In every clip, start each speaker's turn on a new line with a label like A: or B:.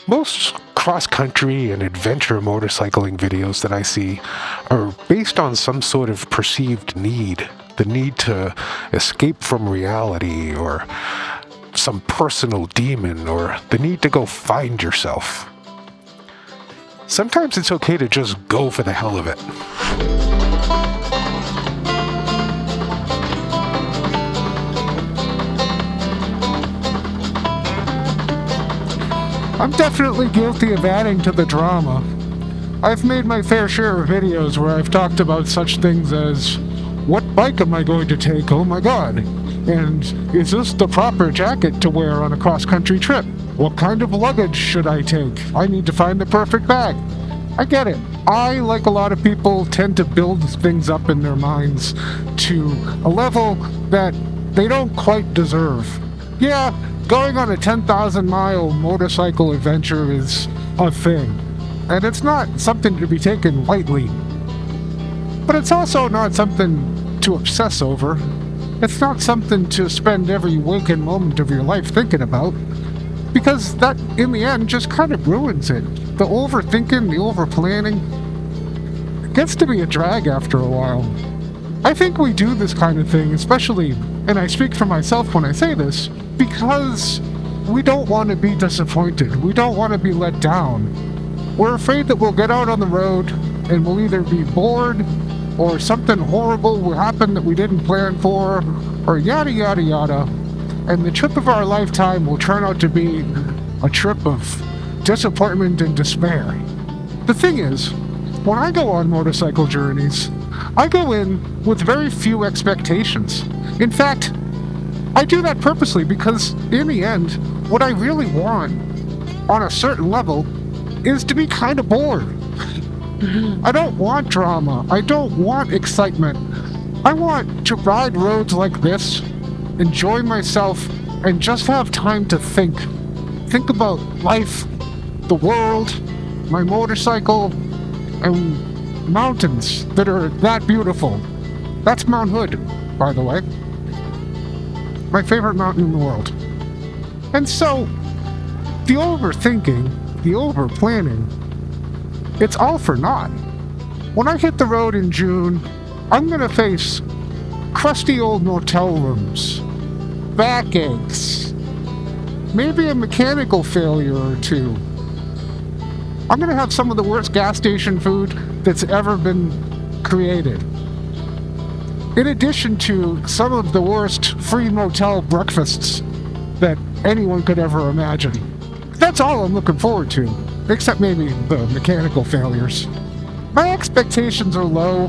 A: Most cross-country and adventure motorcycling videos that I see are based on some sort of perceived need. The need to escape from reality, or some personal demon, or the need to go find yourself. Sometimes it's okay to just go for the hell of it. I'm definitely guilty of adding to the drama. I've made my fair share of videos where I've talked about such things as, what bike am I going to take? Oh my god. And is this the proper jacket to wear on a cross-country trip? What kind of luggage should I take? I need to find the perfect bag. I get it. I, like a lot of people, tend to build things up in their minds to a level that they don't quite deserve. Yeah, going on a 10,000-mile motorcycle adventure is a thing, and it's not something to be taken lightly. But it's also not something to obsess over. It's not something to spend every waking moment of your life thinking about, because that, in the end, just kind of ruins it. The overthinking, the overplanning, it gets to be a drag after a while. I think we do this kind of thing, especially, and I speak for myself when I say this, because we don't want to be disappointed. We don't want to be let down. We're afraid that we'll get out on the road and we'll either be bored, or something horrible will happen that we didn't plan for, or yada yada yada, and the trip of our lifetime will turn out to be a trip of disappointment and despair. The thing is, when I go on motorcycle journeys, I go in with very few expectations. In fact, I do that purposely because, in the end, what I really want, on a certain level, is to be kind of bored. I don't want drama. I don't want excitement. I want to ride roads like this, enjoy myself, and just have time to think. Think about life, the world, my motorcycle, and mountains that are that beautiful. That's Mount Hood, by the way. My favorite mountain in the world. And so, the overthinking, the overplanning, it's all for naught. When I hit the road in June, I'm gonna face crusty old motel rooms, backaches, maybe a mechanical failure or two. I'm gonna have some of the worst gas station food that's ever been created, in addition to some of the worst free motel breakfasts that anyone could ever imagine. That's all I'm looking forward to, except maybe the mechanical failures. My expectations are low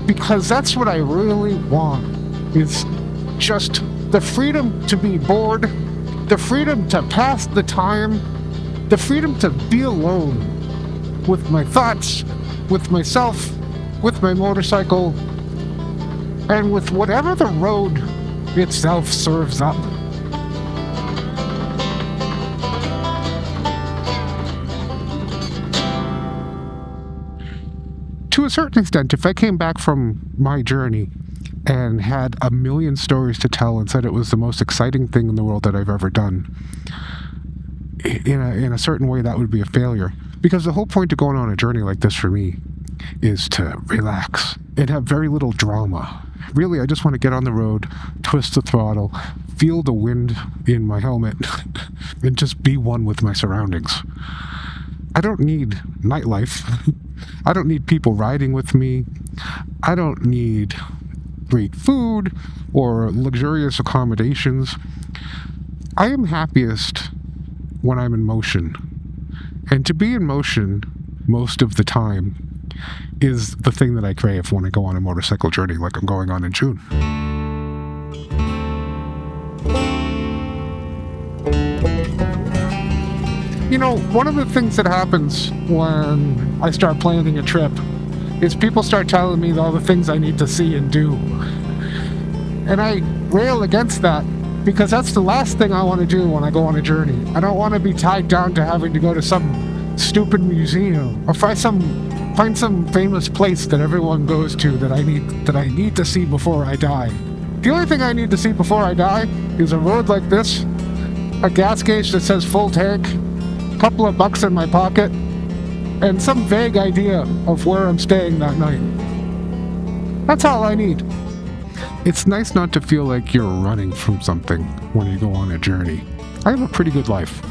A: because that's what I really want, is just the freedom to be bored, the freedom to pass the time, the freedom to be alone with my thoughts, with myself, with my motorcycle, and with whatever the road itself serves up. To a certain extent, if I came back from my journey and had a million stories to tell and said it was the most exciting thing in the world that I've ever done, in a certain way that would be a failure. Because the whole point of going on a journey like this for me is to relax and have very little drama. Really, I just want to get on the road, twist the throttle, feel the wind in my helmet, and just be one with my surroundings. I don't need nightlife. I don't need people riding with me. I don't need great food or luxurious accommodations. I am happiest when I'm in motion. And to be in motion most of the time is the thing that I crave when I go on a motorcycle journey like I'm going on in June. You know, one of the things that happens when I start planning a trip is people start telling me all the things I need to see and do. And I rail against that because that's the last thing I want to do when I go on a journey. I don't want to be tied down to having to go to some stupid museum or find some famous place that everyone goes to that I need to see before I die. The only thing I need to see before I die is a road like this, a gas gauge that says full tank, couple of bucks in my pocket, and some vague idea of where I'm staying that night. That's all I need. It's nice not to feel like you're running from something when you go on a journey. I have a pretty good life.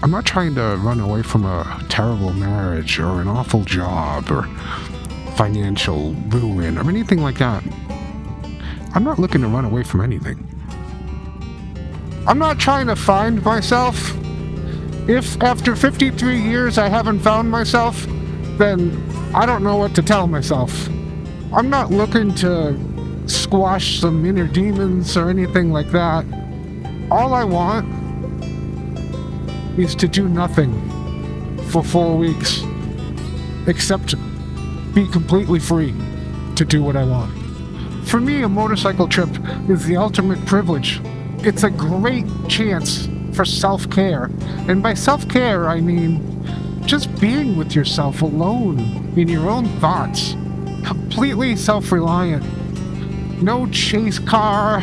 A: I'm not trying to run away from a terrible marriage or an awful job or financial ruin or anything like that. I'm not looking to run away from anything. I'm not trying to find myself. If after 53 years I haven't found myself, then I don't know what to tell myself. I'm not looking to squash some inner demons or anything like that. All I want is to do nothing for 4 weeks, except be completely free to do what I want. For me, a motorcycle trip is the ultimate privilege. It's a great chance for self-care. And by self-care, I mean just being with yourself alone in your own thoughts. Completely self-reliant. No chase car,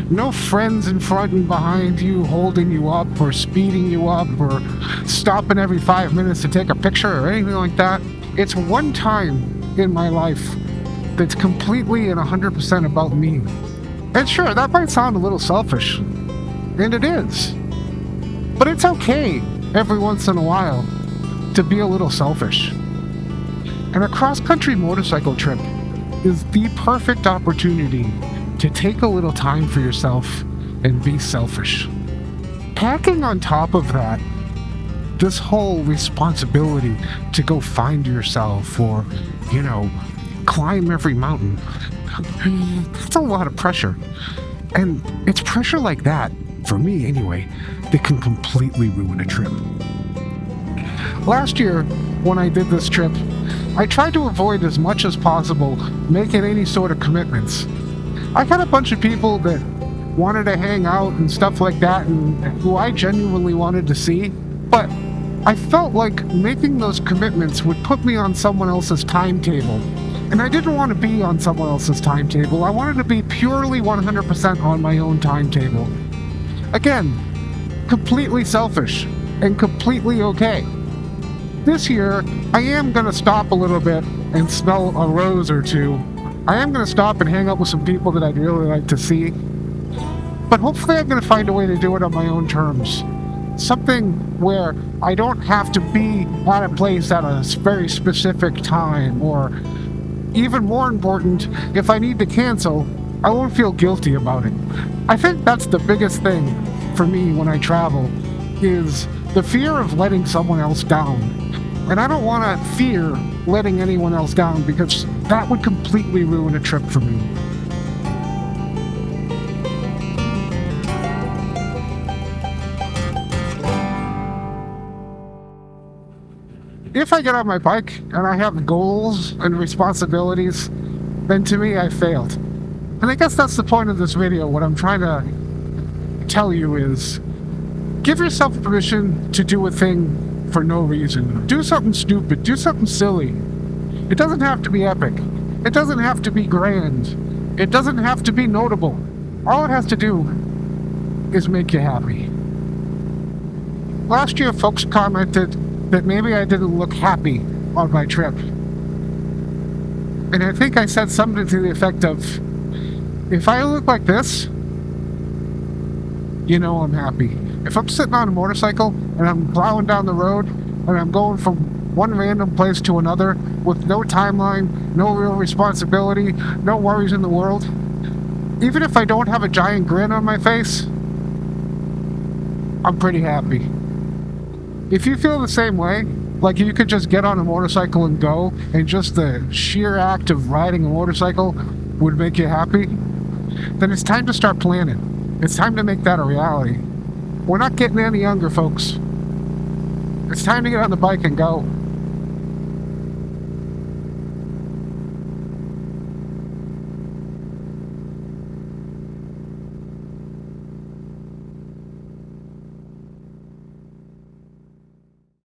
A: no friends in front and behind you holding you up or speeding you up or stopping every 5 minutes to take a picture or anything like that. It's one time in my life that's completely and 100% about me. And sure, that might sound a little selfish, and it is. But it's okay every once in a while to be a little selfish. And a cross-country motorcycle trip is the perfect opportunity to take a little time for yourself and be selfish. Packing on top of that, this whole responsibility to go find yourself or, climb every mountain, that's a lot of pressure. And it's pressure like that, for me anyway, that can completely ruin a trip. Last year, when I did this trip, I tried to avoid as much as possible making any sort of commitments. I had a bunch of people that wanted to hang out and stuff like that and who I genuinely wanted to see, but I felt like making those commitments would put me on someone else's timetable. And I didn't want to be on someone else's timetable. I wanted to be purely 100% on my own timetable. Again, completely selfish and completely okay. This year, I am going to stop a little bit and smell a rose or two. I am going to stop and hang out with some people that I'd really like to see. But hopefully I'm going to find a way to do it on my own terms. Something where I don't have to be at a place at a very specific time, or even more important, if I need to cancel, I won't feel guilty about it. I think that's the biggest thing for me when I travel, is the fear of letting someone else down. And I don't want to fear letting anyone else down, because that would completely ruin a trip for me. If I get on my bike and I have goals and responsibilities, then to me I failed. And I guess that's the point of this video. What I'm trying to tell you is, give yourself permission to do a thing for no reason. Do something stupid. Do something silly. It doesn't have to be epic. It doesn't have to be grand. It doesn't have to be notable. All it has to do is make you happy. Last year, folks commented that maybe I didn't look happy on my trip. And I think I said something to the effect of, if I look like this, you know I'm happy. If I'm sitting on a motorcycle and I'm plowing down the road and I'm going from one random place to another with no timeline, no real responsibility, no worries in the world, even if I don't have a giant grin on my face, I'm pretty happy. If you feel the same way, like you could just get on a motorcycle and go, and just the sheer act of riding a motorcycle would make you happy, then it's time to start planning. It's time to make that a reality. We're not getting any younger, folks. It's time to get on the bike and go.